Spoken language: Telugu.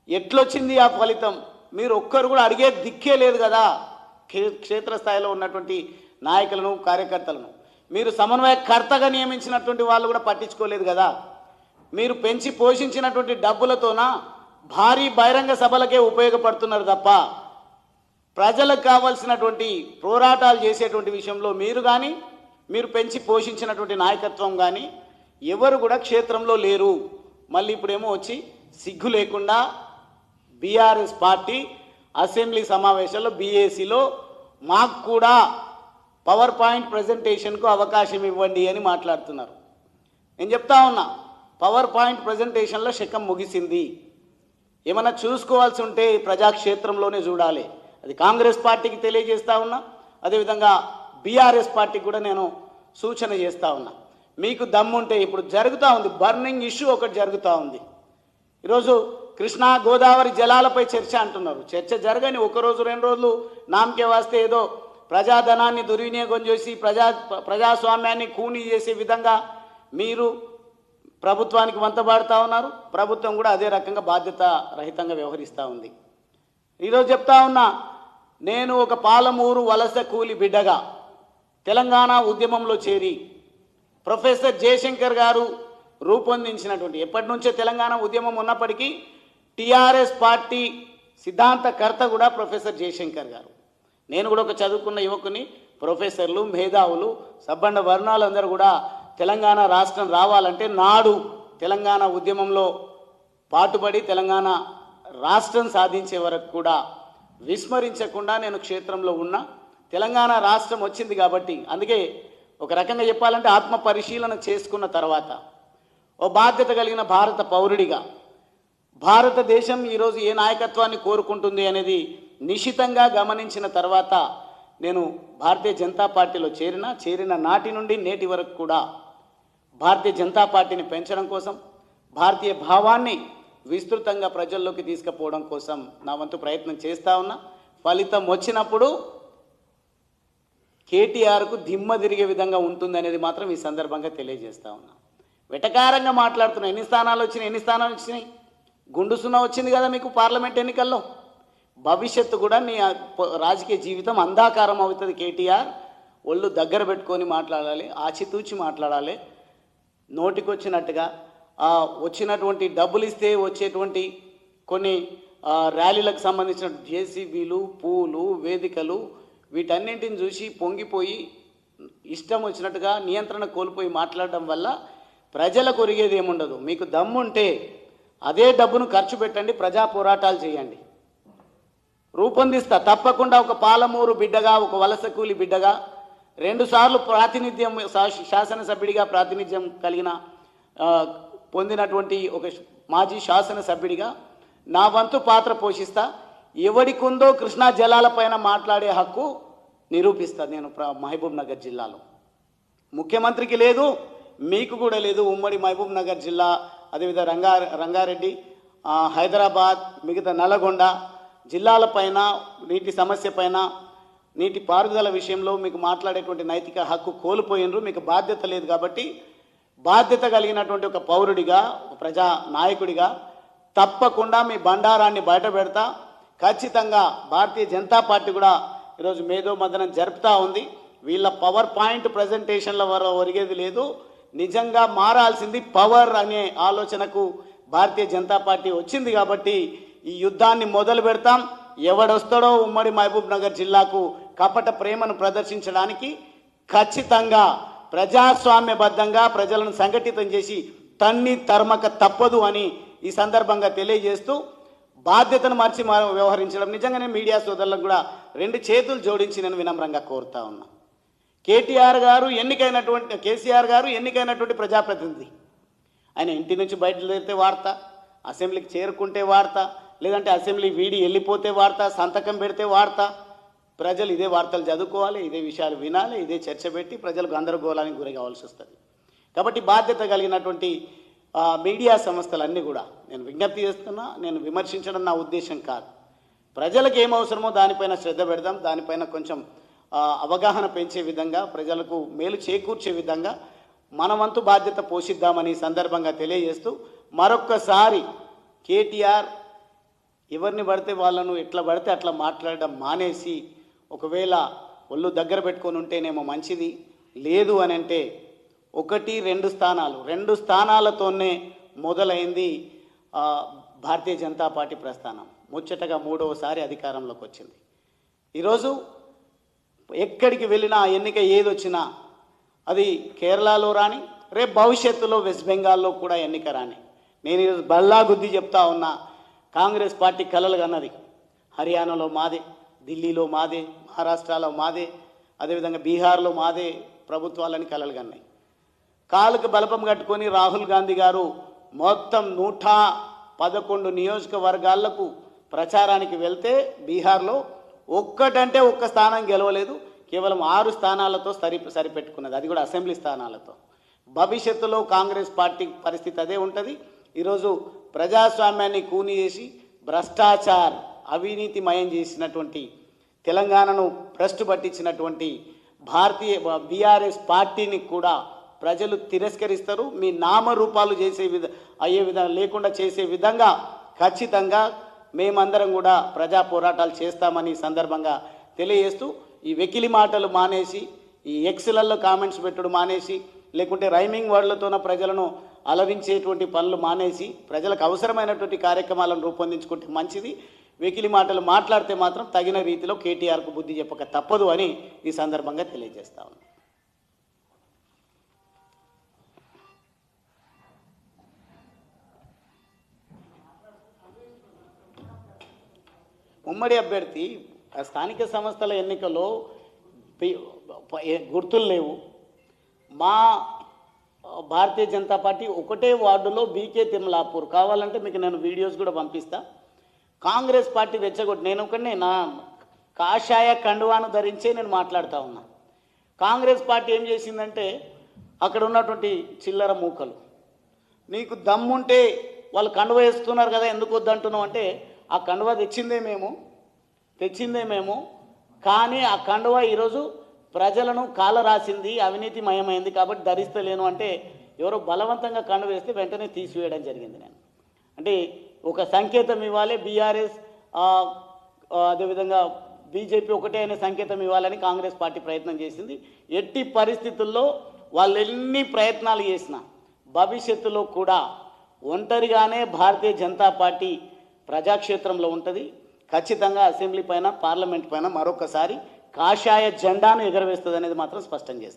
ఎట్లొచ్చింది ఆ ఫలితం? మీరు ఒక్కరు కూడా అడిగే దిక్కే లేదు కదా. క్షేత్రస్థాయిలో ఉన్నటువంటి నాయకులను, కార్యకర్తలను మీరు సమన్వయకర్తగా నియమించినటువంటి వాళ్ళు కూడా పట్టించుకోలేదు కదా. మీరు పెంచి పోషించినటువంటి డబ్బులతోన భారీ బహిరంగ సభలకే ఉపయోగపడుతున్నారు తప్ప ప్రజలకు కావాల్సినటువంటి పోరాటాలు చేసేటువంటి విషయంలో మీరు కానీ, మీరు పెంచి పోషించినటువంటి నాయకత్వం కానీ ఎవరు కూడా క్షేత్రంలో లేరు. మళ్ళీ ఇప్పుడేమో వచ్చి సిగ్గు లేకుండా బీఆర్ఎస్ పార్టీ అసెంబ్లీ సమావేశాల్లో బీఏసీలో మాకు కూడా పవర్ పాయింట్ ప్రజెంటేషన్కు అవకాశం ఇవ్వండి అని మాట్లాడుతున్నారు. నేను చెప్తా ఉన్నా, పవర్ పాయింట్ ప్రజెంటేషన్లో శకం ముగిసింది. ఏమన్నా చూసుకోవాల్సి ఉంటే ప్రజాక్షేత్రంలోనే చూడాలి. అది కాంగ్రెస్ పార్టీకి తెలియజేస్తా ఉన్నా, అదేవిధంగా బీఆర్ఎస్ పార్టీకి కూడా నేను సూచన చేస్తూ ఉన్నా. మీకు దమ్ముంటే ఇప్పుడు జరుగుతూ ఉంది, బర్నింగ్ ఇష్యూ ఒకటి జరుగుతూ ఉంది. ఈరోజు కృష్ణా గోదావరి జలాలపై చర్చ అంటున్నారు. చర్చ జరగని ఒకరోజు 2 రోజులు నామకే వాస్తే ఏదో ప్రజాధనాన్ని దుర్వినియోగం చేసి ప్రజాస్వామ్యాన్ని కూనీ చేసే విధంగా మీరు ప్రభుత్వానికి వంతబాడుతూ ఉన్నారు. ప్రభుత్వం కూడా అదే రకంగా బాధ్యత రహితంగా వ్యవహరిస్తూ ఉంది. ఈరోజు చెప్తా ఉన్నా, నేను ఒక పాలమూరు వలస కూలి బిడ్డగా తెలంగాణ ఉద్యమంలో చేరి ప్రొఫెసర్ జయశంకర్ గారు రూపొందించినటువంటి, ఎప్పటి నుంచో తెలంగాణ ఉద్యమం ఉన్నప్పటికీ టీఆర్ఎస్ పార్టీ సిద్ధాంతకర్త కూడా ప్రొఫెసర్ జయశంకర్ గారు. నేను కూడా ఒక చదువుకున్న యువకుని, ప్రొఫెసర్లు, మేధావులు, సబ్బండ వర్ణాలందరూ కూడా తెలంగాణ రాష్ట్రం రావాలంటే నాడు తెలంగాణ ఉద్యమంలో పాటుపడి తెలంగాణ రాష్ట్రం సాధించే వరకు కూడా విస్మరించకుండా నేను క్షేత్రంలో ఉన్నా. తెలంగాణ రాష్ట్రం వచ్చింది కాబట్టి, అందుకే ఒక రకంగా చెప్పాలంటే ఆత్మ పరిశీలన చేసుకున్న తర్వాత ఓ బాధ్యత కలిగిన భారత పౌరుడిగా భారతదేశం ఈరోజు ఏ నాయకత్వాన్ని కోరుకుంటుంది అనేది నిశితంగా గమనించిన తర్వాత నేను భారతీయ జనతా పార్టీలో చేరిన నాటి నుండి నేటి వరకు కూడా భారతీయ జనతా పార్టీని పెంచడం కోసం, భారతీయ భావాన్ని విస్తృతంగా ప్రజల్లోకి తీసుకుపోవడం కోసం నా వంతు ప్రయత్నం చేస్తూ ఉన్నా. ఫలితం వచ్చినప్పుడు కేటీఆర్కు దిమ్మ తిరిగే విధంగా ఉంటుంది అనేది మాత్రం ఈ సందర్భంగా తెలియజేస్తూ ఉన్నా. వెటకారంగా మాట్లాడుతున్నా. ఎన్ని స్థానాలు వచ్చినాయి? గుండు సున్నా వచ్చింది కదా మీకు పార్లమెంట్ ఎన్నికల్లో. భవిష్యత్తు కూడా నీ రాజకీయ జీవితం అంధాకారం అవుతుంది. కేటీఆర్ ఒళ్ళు దగ్గర పెట్టుకొని మాట్లాడాలి, ఆచితూచి మాట్లాడాలి. నోటికొచ్చినట్టుగా వచ్చినటువంటి డబ్బులు ఇస్తే వచ్చేటువంటి కొన్ని ర్యాలీలకు సంబంధించిన జేసీబీలు, పూలు, వేదికలు వీటన్నింటిని చూసి పొంగిపోయి ఇష్టం వచ్చినట్టుగా నియంత్రణ కోల్పోయి మాట్లాడడం వల్ల ప్రజలకు ఒరిగేది ఏముండదు. మీకు దమ్ముంటే అదే డబ్బును ఖర్చు పెట్టండి, ప్రజా పోరాటాలు చేయండి. రూపొందిస్తా తప్పకుండా. ఒక పాలమూరు బిడ్డగా, ఒక వలస కూలి బిడ్డగా, 2 సార్లు ప్రాతినిధ్యం శాసనసభ్యుడిగా ప్రాతినిధ్యం పొందినటువంటి ఒక మాజీ శాసనసభ్యుడిగా నా వంతు పాత్ర పోషిస్తా. ఎవడికుందో కృష్ణా జలాలపైన మాట్లాడే హక్కు నిరూపిస్తా. నేను మహబూబ్ నగర్ జిల్లాలో ముఖ్యమంత్రికి లేదు, మీకు కూడా లేదు. ఉమ్మడి మహబూబ్ నగర్ జిల్లా, అదేవిధంగా రంగారెడ్డి, హైదరాబాద్, మిగతా నల్గొండ జిల్లాలపైన నీటి సమస్య పైన, నీటి పారుదల విషయంలో మీకు మాట్లాడేటువంటి నైతిక హక్కు కోల్పోయినరు. మీకు బాధ్యత లేదు కాబట్టి బాధ్యత కలిగినటువంటి ఒక పౌరుడిగా, ఒక ప్రజా నాయకుడిగా తప్పకుండా మీ బండారాన్ని బయట పెడతా. ఖచ్చితంగా భారతీయ జనతా పార్టీ కూడా ఈరోజు మేధో మదనం జరుపుతూ ఉంది. వీళ్ళ పవర్ పాయింట్ ప్రజెంటేషన్ల ఒరిగేది లేదు. నిజంగా మారాల్సింది పవర్ అనే ఆలోచనకు భారతీయ జనతా పార్టీ వచ్చింది కాబట్టి ఈ యుద్ధాన్ని మొదలు పెడతాం. ఎవడొస్తాడో ఉమ్మడి మహబూబ్ నగర్ జిల్లాకు కపట ప్రేమను ప్రదర్శించడానికి ఖచ్చితంగా ప్రజాస్వామ్యబద్ధంగా ప్రజలను సంఘటితం చేసి తన్ని తరమక తప్పదు అని ఈ సందర్భంగా తెలియజేస్తూ, బాధ్యతను మర్చి వ్యవహరించడం నిజంగానే మీడియా సోదరులకు కూడా 2 చేతులు జోడించి నేను వినమ్రంగా కోరుతా ఉన్నా. కేసీఆర్ గారు ఎన్నికైనటువంటి ప్రజాప్రతినిధి. ఆయన ఇంటి నుంచి బయటకు వార్త, అసెంబ్లీకి చేరుకుంటే వార్త, లేదంటే అసెంబ్లీ వీడి వెళ్ళిపోతే వార్త, సంతకం పెడితే వార్త. ప్రజలు ఇదే వార్తలు చదువుకోవాలి, ఇదే విషయాలు వినాలి, ఇదే చర్చ పెట్టి ప్రజలకు గందరగోళానికి గురి కావాల్సి వస్తుంది. కాబట్టి బాధ్యత కలిగినటువంటి మీడియా సంస్థలన్నీ కూడా నేను విజ్ఞప్తి చేస్తున్నా. నేను విమర్శించడం నా ఉద్దేశం కాదు. ప్రజలకు ఏం అవసరమో దానిపైన శ్రద్ధ పెడదాం, దానిపైన కొంచెం అవగాహన పెంచే విధంగా, ప్రజలకు మేలు చేకూర్చే విధంగా మన వంతు బాధ్యత పోషిద్దామని సందర్భంగా తెలియజేస్తూ, మరొక్కసారి కేటీఆర్ ఎవరిని పడితే వాళ్ళను ఎట్లా పడితే అట్లా మాట్లాడడం మానేసి, ఒకవేళ ఒళ్ళు దగ్గర పెట్టుకొని ఉంటేనేమో మంచిది, లేదు అని అంటే 1-2 స్థానాలు, 2 స్థానాలతోనే మొదలైంది భారతీయ జనతా పార్టీ ప్రస్థానం. ముచ్చటగా 3వసారి అధికారంలోకి వచ్చింది. ఈరోజు ఎక్కడికి వెళ్ళినా, ఎన్నిక ఏదొచ్చినా, అది కేరళలో రాని, రేపు భవిష్యత్తులో వెస్ట్ బెంగాల్లో కూడా ఎన్నిక రాని, నేను ఈరోజు బల్లా గుద్ది చెప్తా ఉన్నా, కాంగ్రెస్ పార్టీ కలలు కన్నది. హర్యానాలో మాదే, ఢిల్లీలో మాదే, మహారాష్ట్రలో మాదే, అదేవిధంగా బీహార్లో మాదే ప్రభుత్వాలని కలలు కన్నాయి. కాలుకు బలపం కట్టుకొని రాహుల్ గాంధీ గారు మొత్తం 111 నియోజకవర్గాలకు ప్రచారానికి వెళ్తే బీహార్లో ఒక్కటంటే ఒక్క స్థానం గెలవలేదు. కేవలం 6 స్థానాలతో సరిపెట్టుకున్నది, అది కూడా అసెంబ్లీ స్థానాలతో. భవిష్యత్తులో కాంగ్రెస్ పార్టీ పరిస్థితి అదే ఉంటుంది. ఈరోజు ప్రజాస్వామ్యాన్ని కూని చేసి భ్రష్టాచార్ అవినీతిమయం చేసినటువంటి, తెలంగాణను భ్రష్టు పట్టించినటువంటి బీఆర్ఎస్ పార్టీని కూడా ప్రజలు తిరస్కరిస్తారు. మీ నామరూపాలు లేకుండా చేసే విధంగా ఖచ్చితంగా మేమందరం కూడా ప్రజా పోరాటాలు చేస్తామని సందర్భంగా తెలియజేస్తూ, ఈ వెకిలి మాటలు మానేసి, ఈ ఎక్స్లలో కామెంట్స్ పెట్టడం మానేసి, లేకుంటే రైమింగ్ వర్డ్లతోన ప్రజలను అలరించేటువంటి పనులు మానేసి, ప్రజలకు అవసరమైనటువంటి కార్యక్రమాలను రూపొందించుకుంటే మంచిది. వెకిలి మాటలు మాట్లాడితే మాత్రం తగిన రీతిలో కేటీఆర్కు బుద్ధి చెప్పక తప్పదు అని ఈ సందర్భంగా తెలియజేస్తా ఉన్నాను. ఉమ్మడి అభ్యర్థి స్థానిక సంస్థల ఎన్నికల్లో గుర్తులు లేవు. మా భారతీయ జనతా పార్టీ ఒకటే వార్డులో బీకే తిమ్లాపూర్, కావాలంటే మీకు నేను వీడియోస్ కూడా పంపిస్తా. కాంగ్రెస్ పార్టీ రెచ్చగొట్టి, నేను ఒకనే నా కాషాయ కండువాను ధరించే నేను మాట్లాడుతూ ఉన్నా. కాంగ్రెస్ పార్టీ ఏం చేసిందంటే, అక్కడ ఉన్నటువంటి చిల్లర మూకలు, నీకు దమ్ముంటే వాళ్ళు కండువ వేస్తున్నారు కదా, ఎందుకు వద్దంటున్నావు అంటే, ఆ కండువ తెచ్చిందే మేము, కానీ ఆ కండువ ఈరోజు ప్రజలను కాలరాసింది, అవినీతిమయమైంది కాబట్టి ధరిస్తలేను అంటే, ఎవరో బలవంతంగా కండువ వేస్తే వెంటనే తీసివేయడం జరిగింది. నేను అంటే ఒక సంకేతం ఇవ్వాలి, బీఆర్ఎస్ అదేవిధంగా బీజేపీ ఒకటే అనే సంకేతం ఇవ్వాలని కాంగ్రెస్ పార్టీ ప్రయత్నం చేసింది. ఎట్టి పరిస్థితుల్లో వాళ్ళు ఎన్ని ప్రయత్నాలు చేసినా భవిష్యత్తులో కూడా ఒంటరిగానే భారతీయ జనతా పార్టీ ప్రజాక్షేత్రంలో ఉంటుంది. ఖచ్చితంగా అసెంబ్లీ పైన, పార్లమెంట్ పైన మరొకసారి కాషాయ జెండాను ఎగరవేస్తుంది అనేది మాత్రం స్పష్టం చేస్తాం.